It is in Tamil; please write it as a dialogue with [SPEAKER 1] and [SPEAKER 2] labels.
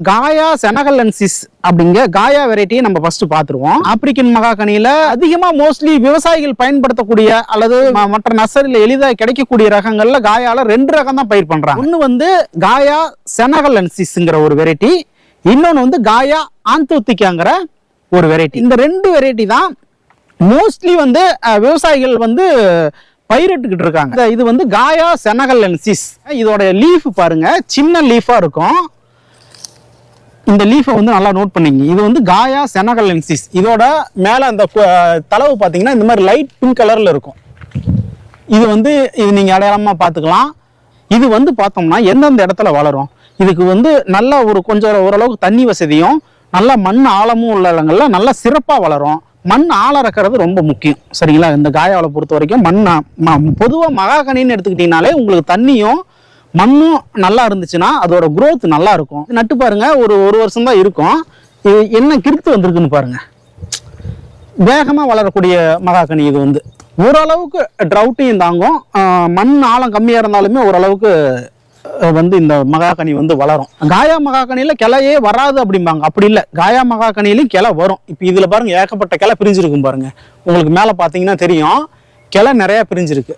[SPEAKER 1] காயா செனகலென்சிஸ் அப்படிங்க காயா வெரைட்டியை நம்ம ஃபர்ஸ்ட் பார்த்துருவோம். ஆப்பிரிக்கன் மகாகனியில அதிகமா மோஸ்ட்லி விவசாயிகள் பயன்படுத்தக்கூடிய அல்லது மற்ற நர்சரியில் எளிதாக கிடைக்கக்கூடிய ரகங்கள்ல காயால 2 ரகம் தான் பயிர் பண்றாங்க. ஒன்னு வந்து காயா செனகலென்சிஸ்ங்கிற ஒரு வெரைட்டி, இன்னொன்னு வந்து காயா ஆந்தோத்திக்காங்கிற ஒரு வெரைட்டி. இந்த 2 வெரைட்டி தான் மோஸ்ட்லி வந்து விவசாயிகள் வந்து பயிரிட்டுக்கிட்டு இருக்காங்க. இது வந்து காயா செனகலென்சிஸ். இதோட லீஃப் பாருங்க, சின்ன லீஃபா இருக்கும். இந்த லீஃபை வந்து நல்லா நோட் பண்ணிங்க. இது வந்து காயா செனகலென்சிஸ். இதோட மேல அந்த தளவு பாத்தீங்கன்னா இந்த மாதிரி லைட் பிங்க் கலர்ல இருக்கும். இது வந்து இது நீங்க அடையாளமா பாத்துக்கலாம். இது வந்து பார்த்தோம்னா எந்தெந்த இடத்துல வளரும், இதுக்கு வந்து நல்ல ஒரு கொஞ்சம் ஓரளவுக்கு தண்ணி வசதியும் நல்ல மண் ஆழமும் உள்ள இடங்கள்ல நல்லா சிறப்பா வளரும். மண் ஆழம் இருக்கிறது ரொம்ப முக்கியம், சரிங்களா? இந்த காயாவை பொறுத்த வரைக்கும் பொதுவாக மகாகனின்னு எடுத்துக்கிட்டீங்கனாலே உங்களுக்கு தண்ணியும் மண்ணும் நல்லா இருந்துச்சுன்னா அதோட growth நல்லா இருக்கும். நட்டு பாருங்க, ஒரு வருஷம் தான் இருக்கும். இது என்ன கிருத்து வந்திருக்குன்னு பாருங்க. வேகமா வளரக்கூடிய மகாகனி. இது வந்து ஓரளவுக்கு ட்ரவுட்டையும் தாங்கும். மண் ஆழம் கம்மியா இருந்தாலுமே ஓரளவுக்கு வந்து இந்த மகாகனி வந்து வளரும். காயா மகாகனியில கிளையே வராது அப்படிம்பாங்க, அப்படி இல்லை. காயா மகாகனியிலும் கிளை வரும். இப்போ இதுல பாருங்க ஏகப்பட்ட கிளை பிரிஞ்சிருக்கும் பாருங்க. உங்களுக்கு மேல பாத்தீங்கன்னா தெரியும், கிளை நிறைய பிரிஞ்சிருக்கு.